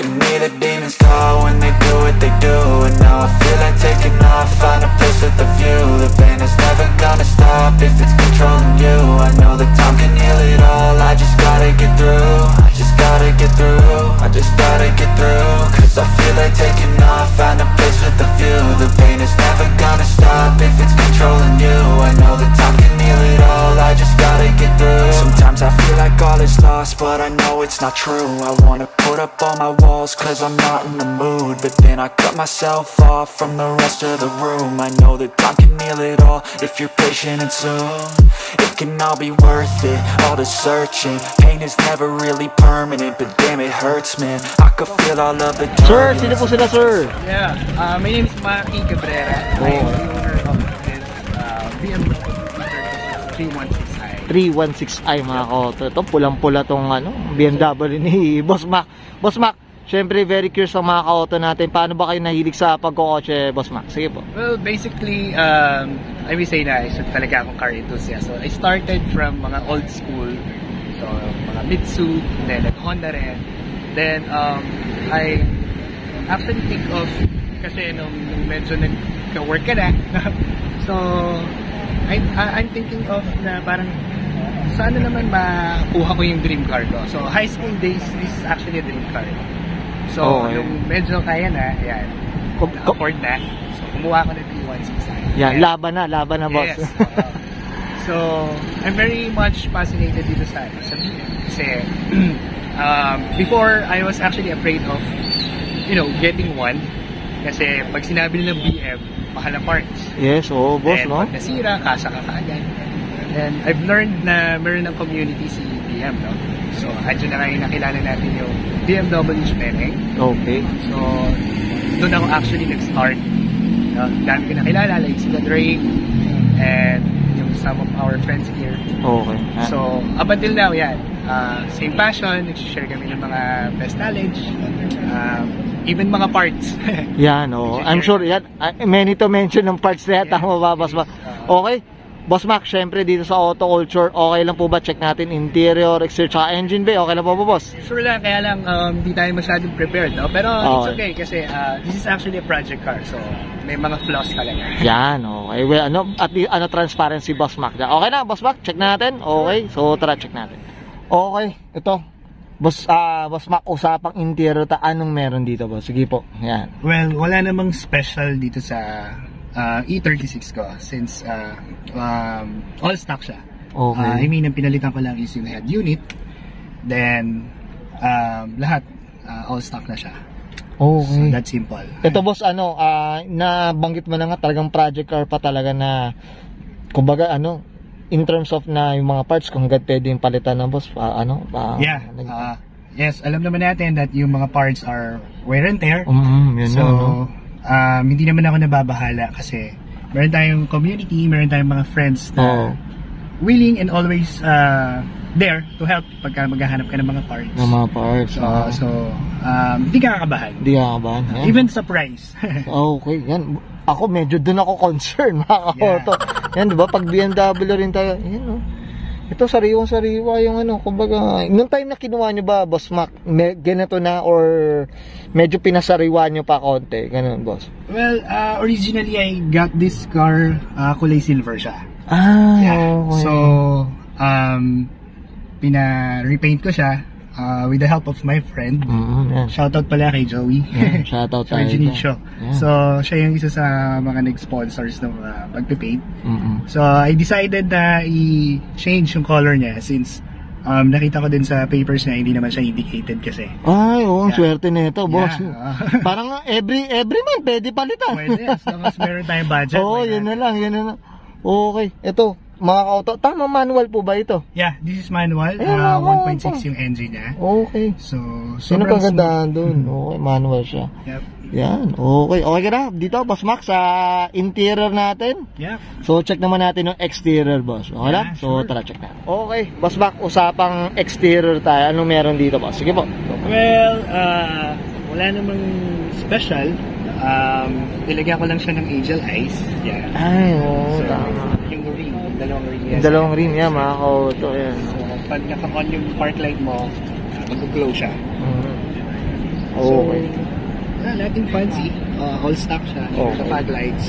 to me the demons call when they do what they do. And now I feel like taking off, find a place with a view. The pain is never gonna stop if it's controlling you. I know that time can heal it all, I just gotta get through. I just gotta get through, I just gotta get through. Cause I feel like taking off, find a place with a view. The pain is never gonna stop if it's controlling you. I know that time can heal it all, I just gotta get through. Sometimes I feel like all is lost, but I know it's not true. I wanna put up all my walls cause I'm not in the mood, but then I cut myself off from the rest of the room. I know that time can heal it all if you're patient, and soon it can all be worth it, all the searching. Pain is never really permanent, but damn it hurts, man. I could feel all of the Sir, sino po sila, sir? Yeah, my name is Maki Cabrera. I'm the owner of this BMW 316i. 316i mga koto. Ito, pulang-pula tong BMW ni Boss Mac. Boss Mac, syempre very curious ang mga ka-auto natin. Paano ba kayo nahilig sa pagkokotse, Boss Mac? Sige po. Well, basically, I will say na isa talaga akong car enthusiast. So, I started from mga old school. So, mga Mitsu, then Honda rin. Then, I actually think of, kasi nung medyo nag-work ka na, so, I'm thinking of na parang, sana naman makuha ko yung dream car ko. So, high school days, this is actually a dream car. So, yung medyo kaya na, yan, afford na. So, kumuha ko ng 316i. Yan, laban na, boss. Yes. So, I'm very much fascinated dito sa BM. Kasi, before, I was actually afraid of, getting one. Kasi, pag sinabi nilang BM, mahal na parts. Yes, boss, then, no? pag nasira, kasa ka kaagad. And I've learned na meron ng community si BM, no? So, andyan na ngayon nakilala natin yung BMW Chmeneng. Okay. So, doon ako actually nag-start. Dami ko nakilala, like sila Drake, and yung some of our friends here. Okay. So, up until now, yan. Same passion, nag-share kami ng mga best knowledge, even mga parts. Yan, I'm sure, yan, many to mention ng parts na yan. Tama ba, Boss Mac? Okay. Boss Mac, syempre dito sa auto culture, okay lang po ba check natin interior, exterior, tsaka engine bay? Okay lang po ba, boss? Sure lang, kaya lang hindi tayo masyadong prepared, no? Pero it's okay kasi this is actually a project car, so may mga flaws talaga. Yan, okay. Well, at least, transparency, Boss Mac. Okay na, Boss Mac, check natin. Okay, so tara, check natin. Okay, ito. Boss Mac, usapang interior, anong meron dito, boss? Sige po, yan. Well, wala namang special dito sa E36 ko since all stock siya. Okay. I mean, ang pinalitan ko lang is yung head unit. Then, lahat all stock na siya. Okay. So, that's simple. Ito, boss, nabanggit mo na nga talagang project car pa talaga na, kumbaga, in terms of na yung mga parts, kung hanggang pwede yung palitan ng boss, yeah. Yes, alam naman natin that yung mga parts are wear and tear. Yun so, hindi naman ako nababahala kasi meron tayong community, meron tayong mga friends na willing and always there to help pagka maghahanap ka ng mga parts. Ng mga parts. So, hindi ka kakabahan. Hindi ka kakabahan. Even sa price. Okay, yan. Ako medyo dun ako concerned, mga ka-auto. Yan, diba? Pag BMW rin tayo, yan, ito sariwang-sariwa yung kumbaga, nung time na kinuha nyo ba, Boss Mac, ganito na or medyo pinasariwa nyo pa konti? Ganun, boss? Well, originally I got this car, kulay silver siya. Okay. So, pina-repaint ko siya with the help of my friend. Shoutout pala kay Joey. Shoutout tayo. So, siya yung isa sa mga nag-sponsors ng pagpipaint. So, I decided na i-change yung color niya since nakita ko din sa papers na hindi naman siya indicated kasi. Ay, ang swerte nito, boss. Parang every month pwede palitan. Pwede, as long as meron tayong budget. Yun na lang. Okay, ito. Mga ka-auto, tama manual po ba ito? Yeah, this is manual. 1.6 yung engine niya. Okay. So, sino pang gandaan dun? Okay, manual siya. Yep. Yan, okay. Okay ka na? Dito, Boss Mac, sa interior natin. Yep. So, check naman natin yung exterior, boss. Okay na? So, tara, check natin. Okay, Boss Mac, usapang exterior tayo. Anong meron dito, boss? Sige po. Well, wala namang special. Ilagyan ko lang siya ng angel eyes. Yeah. Ay, so, tama. Yung ring, dalawang ring. Yung dalawang ring yan, mga ka-auto. Yan. So, pag naka-on yung park light mo, mag-glow siya. Okay. Nothing fancy. All stock siya. Okay. Sa fog lights,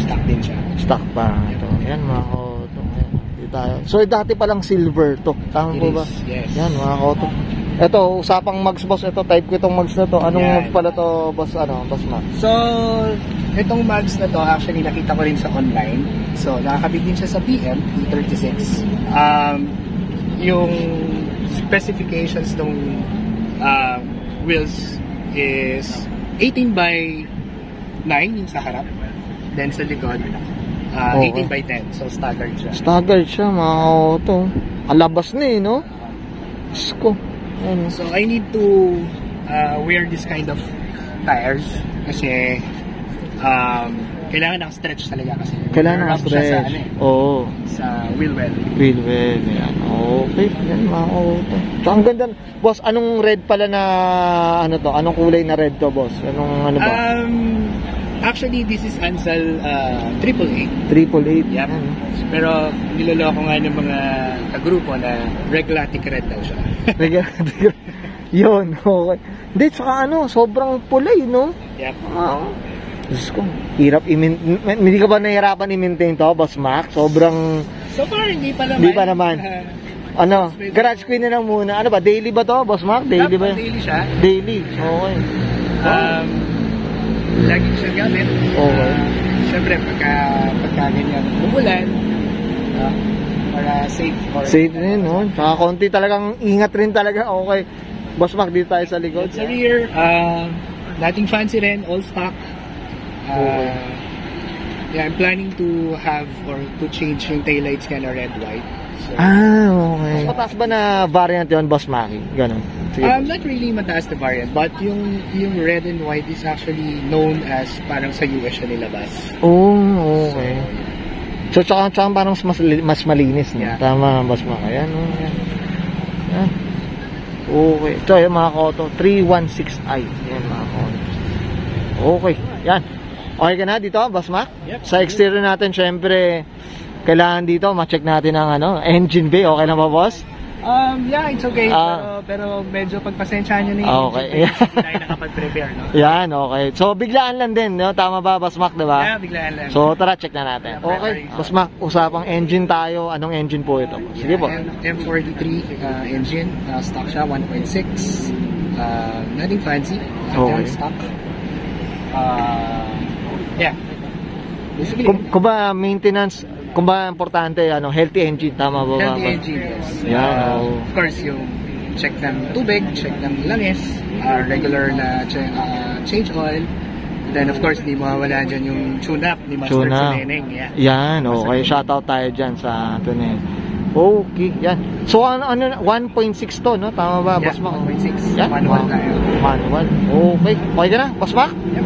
stock din siya. Stock pa ito. Yan mga koto. Ayan. Dito tayo. So dati palang silver to. Tama po ba? Yes. Yan mga koto. Ito, usapang mags boss. Ito, type ko itong mags na to. Anong Yan. mags pala to, boss? Boss Mac? So, itong mags na to, actually nakita ko rin sa online. So, nakakabit din siya sa PM, E36. Yung specifications ng wheels is 18 by 9 yung sa harap. Then sa likod, 18 by 10. So, staggered siya. Staggered siya, mga koto. Alabas na no? Diyos ko. Ano? So, I need to wear this kind of tires kasi kailangan naka-stretch talaga kasi Kailangan rub siya sa, stretch. Oo. sa wheel well. Wheel well. Yan. Okay. Yan mga koto. So, ang ganda. Boss, anong red pala na Anong kulay na red to, boss? Ano ba? Actually, this is Ansel 888. 888. Yep. Pero niloloko nga ng mga kagrupo na reglatic red daw siya. Yun, okay. Hindi, tsaka sobrang pulay, no? Yep. Diyos ko, hirap hindi ka ba nahihirapan i-maintain to, Boss Mac? Sobrang... So far, hindi pa naman. Hindi pa naman. Garage queen na lang muna. Ano ba, daily ba to, Boss Mac? Daily ba? Daily siya. Daily, okay. Lagi siya gamit. Okay. Siyempre, pagka ganyan umulan, para safe. Safe din, no? Tsaka konti talagang ingat rin talaga. Okay. Boss Mac, dito tayo sa likod. Sa rear, nothing fancy rin, all stock. Yeah, I'm planning to have or to change yung taillights kind of red-white. So, okay. Mas mataas ba na variant yun, Boss Mac? Ganon. Sige. Not really mataas na variant, but yung red and white is actually known as parang sa US siya nilabas. Oh, okay. So, tsaka parang mas malinis, no? Yeah. Tama, Boss Mac. Ayan, yan. Yan. Okay. So, yung mga koto, 316i. Yan, mga koto. Okay. Yan. Okay ka na dito, Boss Mac? Yep. Sa exterior natin, syempre, kailangan dito, ma-check natin ang engine bay. Okay na ba, boss? Yeah, it's okay. Pero medyo pagpasensyahan nyo na yung Okay. hindi tayo nakapag-prepare, no? Yan, okay. So, biglaan lang din, no? Tama ba, Boss Mac, diba? Yeah, biglaan lang. So, tara, check na natin. Okay. Boss Mac, usapang engine tayo. Anong engine po ito? Sige po. M43 engine. Stock siya, 1.6. Nothing fancy. Okay. Stock. Yeah. Basically, Kung ba maintenance, kung ba importante, healthy engine, tama ba? healthy engine, yes. Yan, Of course, yung check ng tubig, check ng langis, regular na change oil. Then, of course, di mawawala dyan yung tune-up ni Master Tuneneng. Yeah. Yan, okay. Shoutout tayo dyan sa Tuneneng. Okay, yan. So, 1.6 to, no? Tama ba, Yeah, Boss Mac? 1.6. Yan, Manual tayo. Manual. Okay. Okay ka na, Boss Mac? Yep.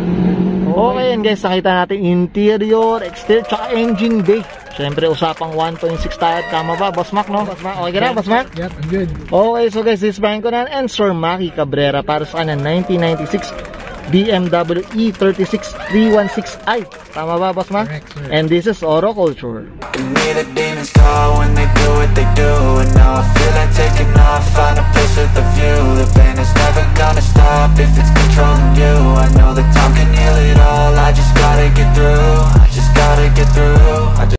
Okay, and guys, nakita natin interior, exterior, tsaka engine bay. Siyempre, usapang 1.6 tayo. Tama ba, Boss Mac, no? Boss Mac, okay ka na, Boss Mac? Yep, I'm good. Okay, so guys, this is Brian Conan and Sir Maki Cabrera para sa 1996 BMW E36 316i. Tama ba, Boss Mac? Correct, sir. And this is Oro Culture. In me the demons call when they do what they do. And now I feel like taking off, find a place with a view. The pain is never gonna stop if it's controlling you. I know that time can heal it all, I just gotta get through. I just gotta get through